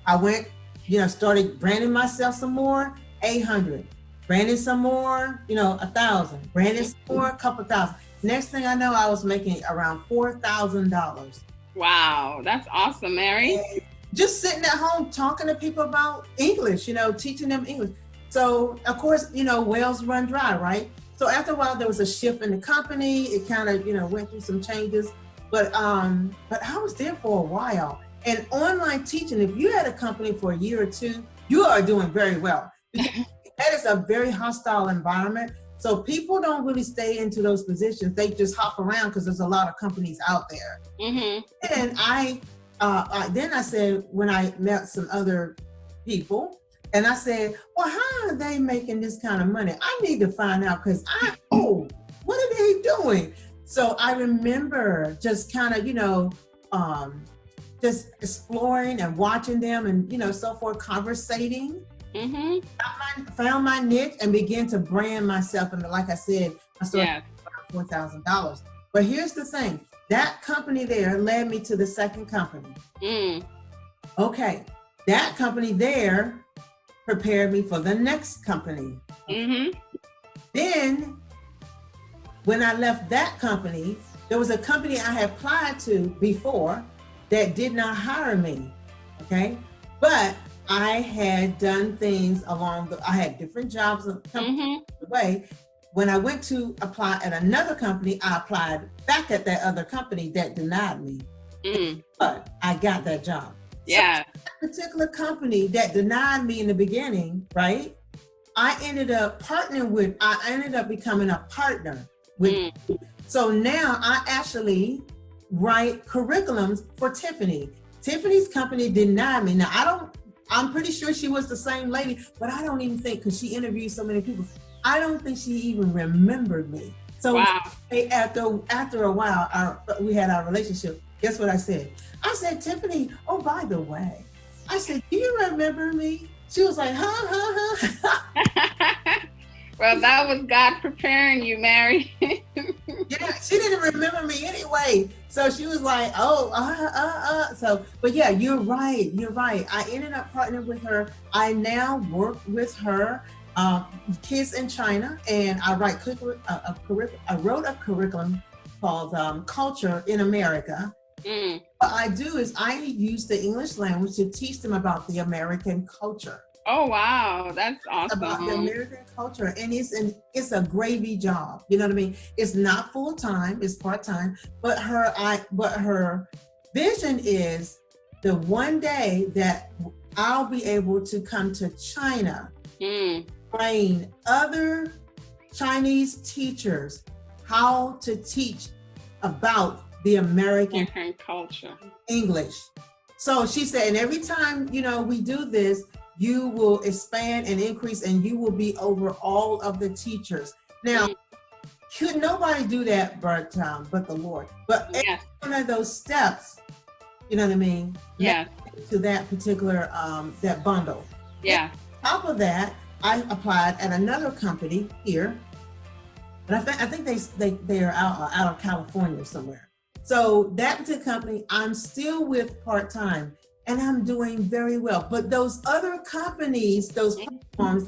I went, started branding myself some more, 800. Branding some more, 1,000. Branding some more, a couple thousand. Next thing I know, I was making around $4,000. Wow, that's awesome, Mary. And just sitting at home talking to people about English, teaching them English. So of course, wells run dry, right? So after a while, there was a shift in the company. It kind of, went through some changes, but I was there for a while. And online teaching, if you had a company for a year or two, you are doing very well. That is a very hostile environment. So people don't really stay into those positions. They just hop around because there's a lot of companies out there. And then I said, when I met some other people, and I said, well, how are they making this kind of money? I need to find out because what are they doing? So I remember just kind of, just exploring and watching them and, so forth, conversating. Found my niche and began to brand myself. And like I said, I started around $4,000. But here's the thing. That company there led me to the second company. Okay, that company there prepared me for the next company. Then, when I left that company, there was a company I had applied to before that did not hire me, okay? But I had done things I had different jobs along the way. When I went to apply at another company, I applied back at that other company that denied me. But I got that job. Yeah. So that particular company that denied me in the beginning, right? I ended up becoming a partner with. So now I actually write curriculums for Tiffany. Tiffany's company denied me. Now I'm pretty sure she was the same lady, but I don't even think, because she interviewed so many people, I don't think she even remembered me. So after a while, we had our relationship. Guess what I said? I said, Tiffany, oh, by the way, I said, do you remember me? She was like, huh? Well, that was God preparing you, Mary. Yeah, she didn't remember me anyway. So she was like, So, but yeah, you're right. I ended up partnering with her. I now work with her, kids in China, and I write I wrote a curriculum called Culture in America. What I do is I use the English language to teach them about the American culture. Oh, wow. That's awesome. About the American culture. And it's a gravy job. You know what I mean? It's not full time, it's part time. But her vision is the one day that I'll be able to come to China, train other Chinese teachers how to teach about the American culture, English. So she said, and every time, we do this, you will expand and increase, and you will be over all of the teachers. Now, could nobody do that but the Lord? But one of those steps, you know what I mean? Yeah. To that particular that bundle. Yeah. On top of that, I applied at another company here, but I think they are out of California somewhere. So that particular company, I'm still with part-time, and I'm doing very well. But those other companies, those platforms,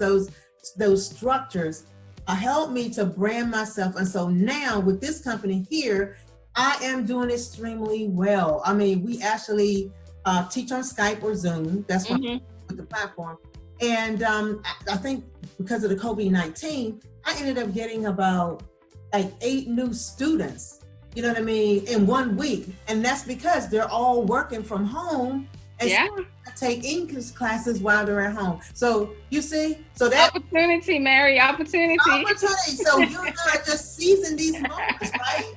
those structures help me to brand myself. And so now with this company here, I am doing extremely well. I mean, we actually teach on Skype or Zoom. That's what with the platform. And I think because of the COVID-19, I ended up getting about like 8 new students, you know what I mean, in 1 week. And that's because they're all working from home and Yeah. take English classes while they're at home. So you see, so that opportunity, Mary, opportunity. So you and I are just seizing these moments, right?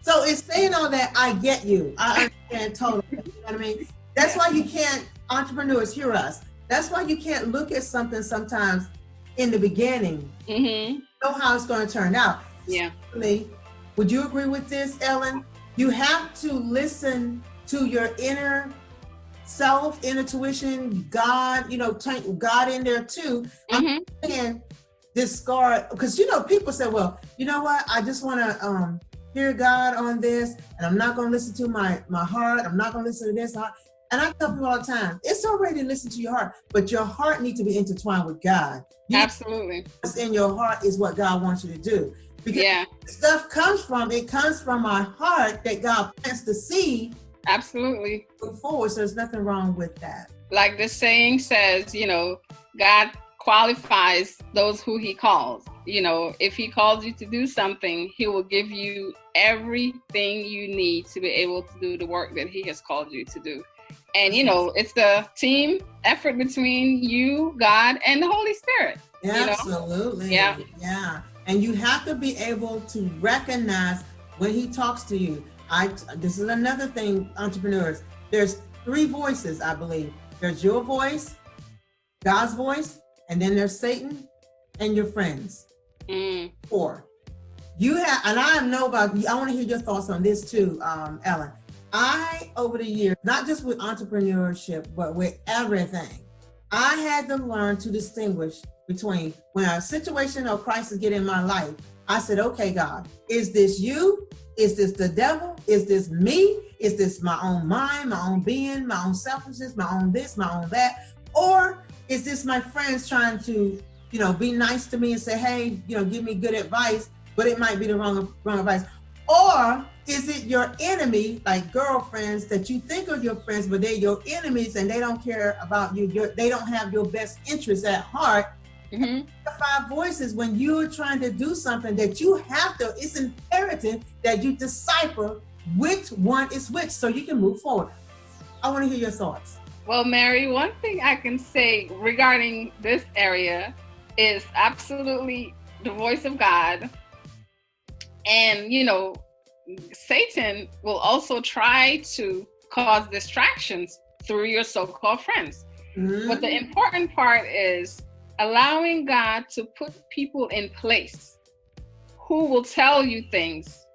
So it's saying all that, I get you. I understand totally. You know what I mean? That's why you can't, entrepreneurs, hear us. That's why you can't look at something sometimes in the beginning, know how it's going to turn out. Yeah. Would you agree with this, Ellen? You have to listen to your inner self, inner tuition, God, you know, take God in there too. I'm saying discard, because, you know, people say, well, you know what? I just want to hear God on this, and I'm not going to listen to my heart. I'm not going to listen to this. And I tell people all the time, it's already to listen to your heart, but your heart needs to be intertwined with God. Absolutely. What's in your heart is what God wants you to do. Because stuff comes from our heart that God plants the seed. Absolutely. Move forward, so there's nothing wrong with that. Like the saying says, you know, God qualifies those who he calls. You know, if he calls you to do something, he will give you everything you need to be able to do the work that he has called you to do. And, you know, it's the team effort between you, God, and the Holy Spirit. Absolutely. You know? Yeah. And you have to be able to recognize when he talks to you. This is another thing, entrepreneurs. There's 3 voices, I believe. There's your voice, God's voice, and then there's Satan and your friends. 4. You have, and I know about you. I want to hear your thoughts on this too, Ellen. Over the years, not just with entrepreneurship, but with everything, I had to learn to distinguish between when a situation or crisis get in my life. I said, okay, God, is this you? Is this the devil? Is this me? Is this my own mind, my own being, my own selfishness, my own this, my own that? Or is this my friends trying to, you know, be nice to me and say, hey, you know, give me good advice, but it might be the wrong advice? Or is it your enemy, like girlfriends that you think are your friends, but they're your enemies and they don't care about you. They don't have your best interests at heart. The 5 voices, when you're trying to do something that you have to, it's imperative that you decipher which one is which so you can move forward. I want to hear your thoughts. Well, Mary, one thing I can say regarding this area is absolutely the voice of God. And, you know, Satan will also try to cause distractions through your so-called friends. But the important part is allowing God to put people in place who will tell you things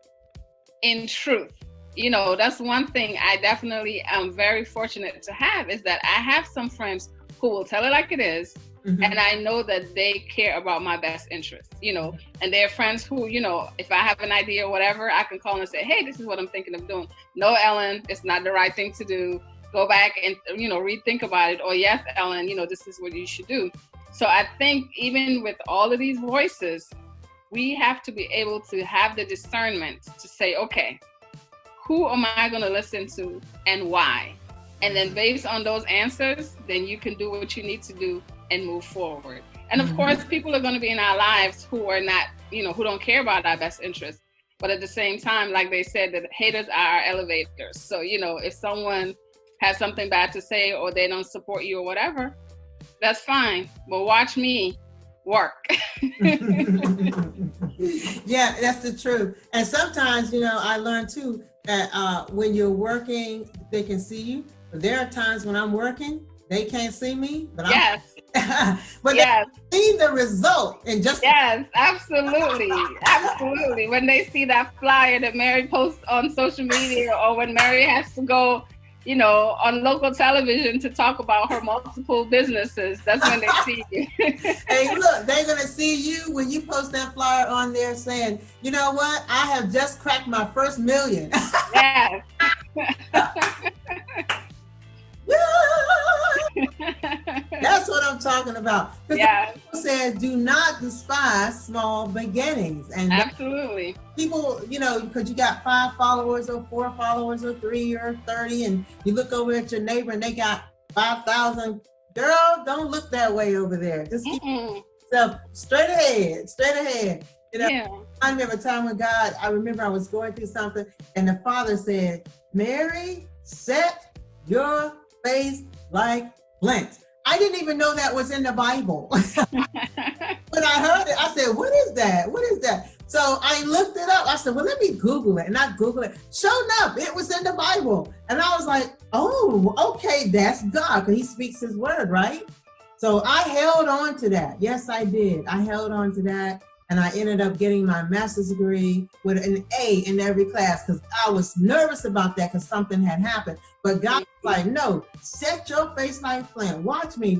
in truth. You know, that's one thing I definitely am very fortunate to have, is that I have some friends who will tell it like it is. And I know that they care about my best interest, you know, and they're friends who, you know, if I have an idea or whatever, I can call and say, hey, this is what I'm thinking of doing. No, Ellen, it's not the right thing to do. Go back and, you know, rethink about it. Or yes, Ellen, you know, this is what you should do. So I think even with all of these voices, we have to be able to have the discernment to say, okay, who am I going to listen to and why? And then based on those answers, then you can do what you need to do and move forward. And of course, people are going to be in our lives who are not, you know, who don't care about our best interest. But at the same time, like they said, that haters are our elevators. So, you know, if someone has something bad to say or they don't support you or whatever, that's fine. But watch me work. Yeah, that's the truth. And sometimes, you know, I learned too that when you're working, they can see you. But there are times when I'm working, they can't see me, but but they see the result and just absolutely. When they see that flyer that Mary posts on social media, or when Mary has to go, you know, on local television to talk about her multiple businesses, that's when they see you. Hey, look, they're gonna see you when you post that flyer on there saying, you know what, I have just cracked my first million. Yes. That's what I'm talking about. Yeah. People said, do not despise small beginnings. And absolutely. People, you know, because you got 5 followers or 4 followers or 3 or 30, and you look over at your neighbor and they got 5,000 girl, don't look that way over there. Just keep Mm-mm. yourself straight ahead, straight ahead. You know, Yeah. I remember a time when God, I remember I was going through something and the Father said, Mary, set your face like flint. I didn't even know that was in the Bible. When I heard it, I said, what is that? What is that? So I looked it up. I said, well, let me Google it. And I Googled it. Sure enough, it was in the Bible. And I was like, oh, okay, that's God, because he speaks his word, right? So I held on to that. Yes, I did. I held on to that. And I ended up getting my master's degree with an A in every class because I was nervous about that because something had happened. But God was like, no, set your face like flint. Watch me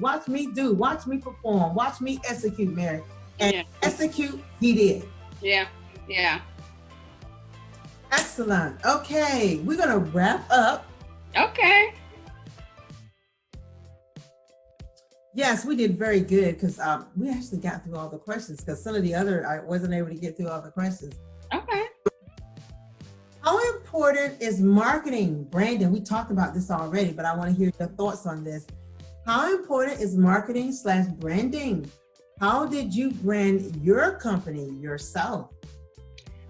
do, watch me perform, watch me execute, Mary. And execute, he did. Yeah. Yeah. Excellent. Okay, we're going to wrap up. Okay. Yes, we did very good because we actually got through all the questions because some of the other, I wasn't able to get through all the questions. Okay. How important is marketing, Brandon? We talked about this already, but I want to hear your thoughts on this. How important is marketing / branding? How did you brand your company yourself?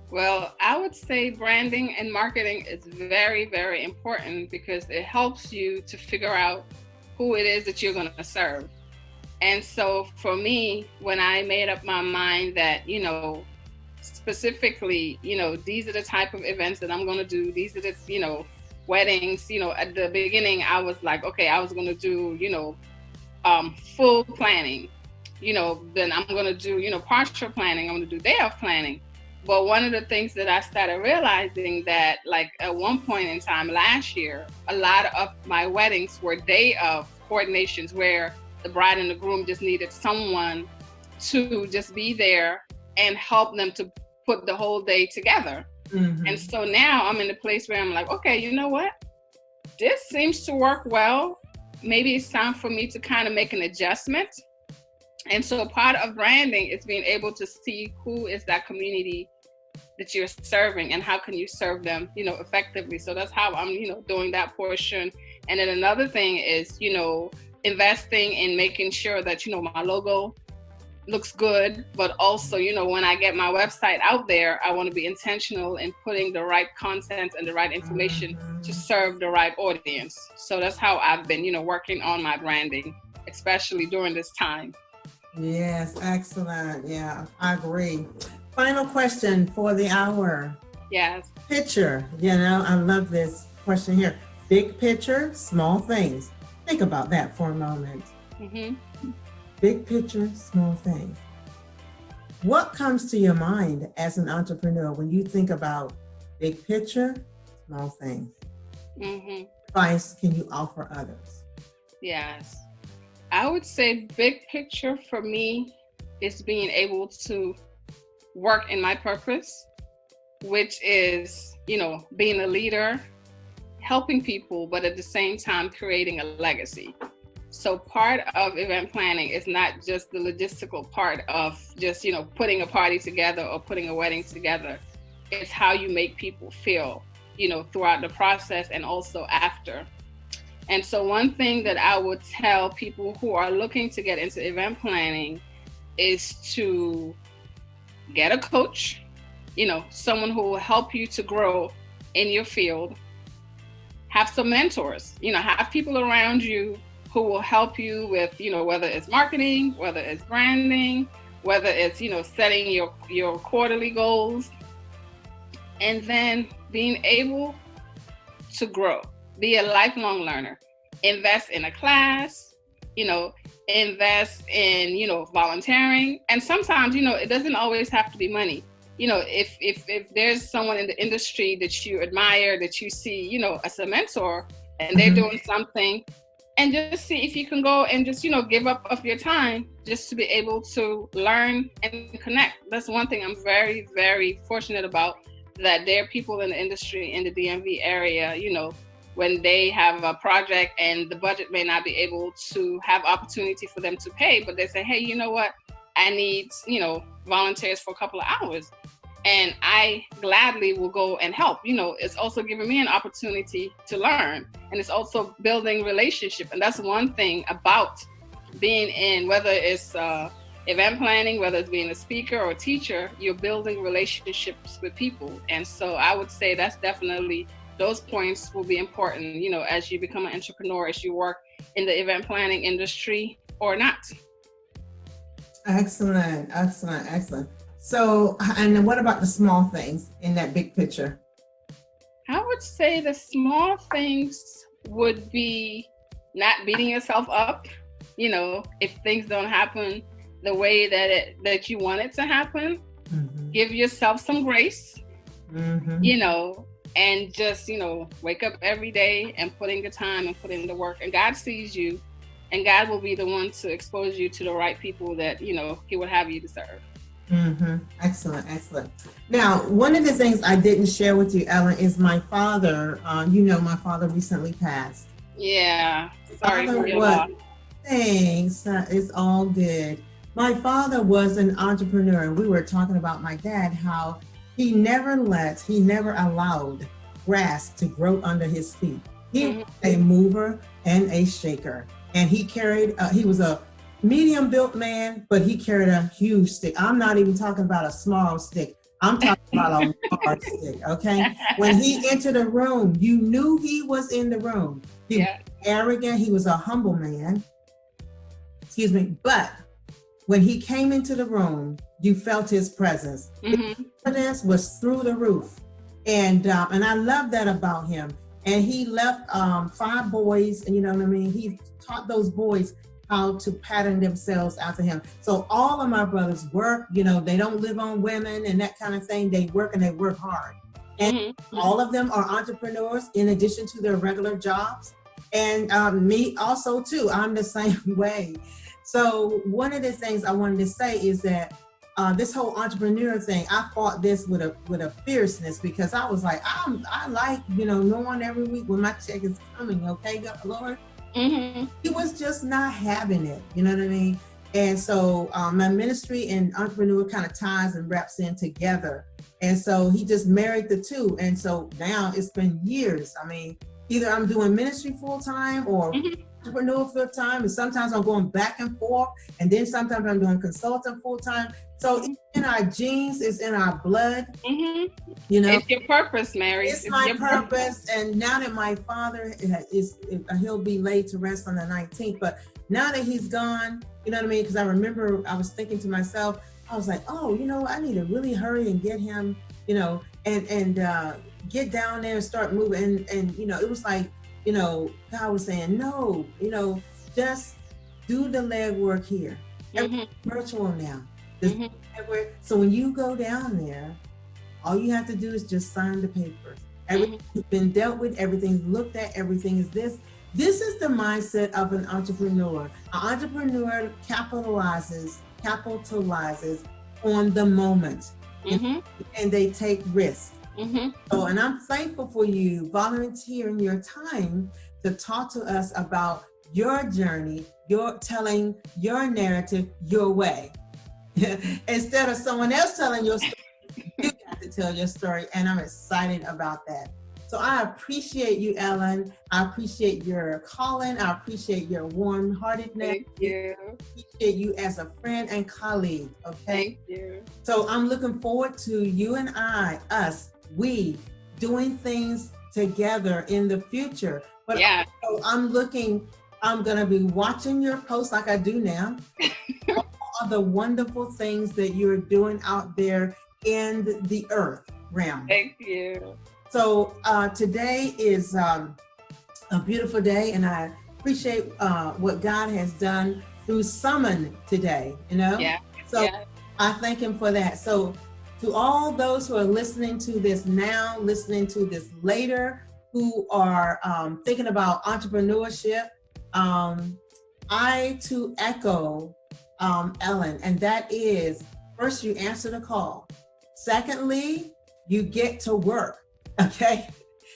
Well, I would say branding and marketing is very, very important because it helps you to figure out who it is that you're going to serve. And so for me, when I made up my mind that, specifically, these are the type of events that I'm going to do. These are the, weddings, at the beginning, I was like, okay, I was going to do, full planning, then I'm going to do, partial planning. I'm going to do day of planning. But one of the things that I started realizing that like at one point in time last year, a lot of my weddings were day of coordinations where the bride and the groom just needed someone to just be there and help them to put the whole day together. Mm-hmm. And so now I'm in a place where I'm like, okay, you know what? This seems to work well. Maybe it's time for me to kind of make an adjustment. And so part of branding is being able to see who is that community that you're serving and how can you serve them, effectively. So that's how I'm, doing that portion. And then another thing is, investing in making sure that, my logo looks good, but also, when I get my website out there, I want to be intentional in putting the right content and the right information to serve the right audience. So that's how I've been, working on my branding, especially during this time. Yes, excellent. Yeah, I agree. Final question for the hour. Yes. Picture, I love this question here. Big picture, small things. Think about that for a moment. Mm-hmm. Big picture, small things. What comes to your mind as an entrepreneur when you think about big picture, small things? Mm-hmm. Advice can you offer others? Yes. I would say big picture for me is being able to work in my purpose, which is, being a leader, helping people, but at the same time creating a legacy. So part of event planning is not just the logistical part of just, putting a party together or putting a wedding together. It's how you make people feel, throughout the process and also after. And so one thing that I would tell people who are looking to get into event planning is to get a coach, someone who will help you to grow in your field. Have some mentors, have people around you who will help you with, whether it's marketing, whether it's branding, whether it's, setting your quarterly goals, and then being able to grow. Be a lifelong learner. Invest in a class, invest in, volunteering. And sometimes, it doesn't always have to be money. If there's someone in the industry that you admire, that you see, as a mentor, and they're doing something, and just see if you can go and just, give up of your time just to be able to learn and connect. That's one thing I'm very, very fortunate about, that there are people in the industry in the DMV area, when they have a project and the budget may not be able to have opportunity for them to pay, but they say, hey, you know what? I need, volunteers for a couple of hours. And I gladly will go and help. It's also giving me an opportunity to learn. And it's also building relationship. And that's one thing about being in, whether it's event planning, whether it's being a speaker or a teacher, you're building relationships with people. And so I would say that's definitely, those points will be important, as you become an entrepreneur, as you work in the event planning industry or not. Excellent, excellent, excellent. So, and what about the small things in that big picture? I would say the small things would be not beating yourself up, if things don't happen the way that you want it to happen. Mm-hmm. Give yourself some grace, mm-hmm. And just, wake up every day and put in the time and put in the work. And God sees you, and God will be the one to expose you to the right people that, He would have you to serve. Mm-hmm. Excellent, excellent. Now, one of the things I didn't share with you, Ellen, is my father. My father recently passed. Yeah, sorry for your loss. Thanks, it's all good. My father was an entrepreneur, and we were talking about my dad, how he never allowed grass to grow under his feet. He was a mover and a shaker, and he was a medium-built man, but he carried a huge stick. I'm not even talking about a small stick. I'm talking about a large stick, okay? When he entered a room, you knew he was in the room. He was arrogant. He was a humble man. But when he came into the room, you felt his presence. His presence was through the roof. And I love that about him. And he left 5 boys, and you know what I mean? He taught those boys how to pattern themselves after him. So all of my brothers work, they don't live on women and that kind of thing. They work, and they work hard. And all of them are entrepreneurs in addition to their regular jobs. And me also too, I'm the same way. So one of the things I wanted to say is that this whole entrepreneur thing, I fought this with a fierceness, because I was like, I like, knowing every week when my check is coming, okay, God, Lord. He was just not having it, you know what I mean? And so my ministry and entrepreneur kind of ties and wraps in together. And so he just married the two. And so now it's been years. I mean, either I'm doing ministry full time or entrepreneur full time, and sometimes I'm going back and forth, and then sometimes I'm doing consultant full time. So it's in our genes, it's in our blood. It's your purpose, Mary. It's my purpose. And now that my father he'll be laid to rest on the 19th, but now that he's gone, you know what I mean? Because I remember I was thinking to myself, I was like, oh, I need to really hurry and get him, and get down there and start moving. And it was like, God was saying, no, just do the legwork here. Everything's virtual now. So when you go down there, all you have to do is just sign the papers. Everything's been dealt with, everything's looked at, everything is this. This is the mindset of an entrepreneur. An entrepreneur capitalizes on the moment, and they take risks. So, and I'm thankful for you volunteering your time to talk to us about your journey, your telling your narrative your way. Instead of someone else telling your story, you got to tell your story, and I'm excited about that. So I appreciate you, Ellen. I appreciate your calling. I appreciate your warm-heartedness. Thank you. I appreciate you as a friend and colleague, okay? Thank you. So I'm looking forward to you and we doing things together in the future. But also, I'm going to be watching your posts like I do now. All the wonderful things that you're doing out there in the earth realm. Thank you. So today is a beautiful day, and I appreciate what God has done through Summon today, So I thank him for that. So to all those who are listening to this now, listening to this later, who are thinking about entrepreneurship, I too echo Ellen, and that is, first, you answer the call. Secondly, you get to work, okay?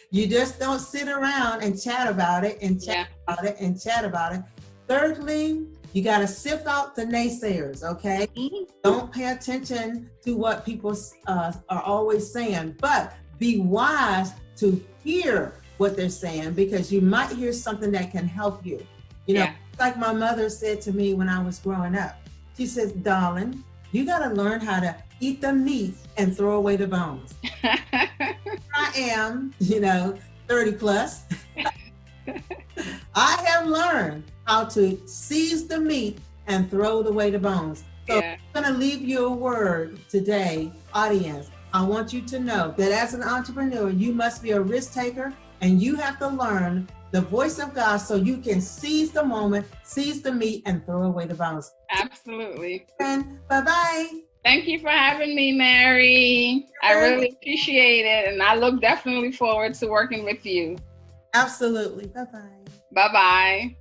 You just don't sit around and chat about it and chat about it and chat about it. Thirdly, you got to sift out the naysayers, okay? Don't pay attention to what people are always saying, but be wise to hear what they're saying, because you might hear something that can help you. Like my mother said to me when I was growing up. She says, darling, you got to learn how to eat the meat and throw away the bones. I am, 30 plus. I have learned how to seize the meat and throw away the bones. So Yeah. I'm going to leave you a word today, audience. I want you to know that as an entrepreneur, you must be a risk taker, and you have to learn the voice of God so you can seize the moment, seize the meat, and throw away the bones. Absolutely. And bye-bye. Thank you for having me, Mary. I really appreciate it, and I look definitely forward to working with you. Absolutely. Bye-bye. Bye-bye.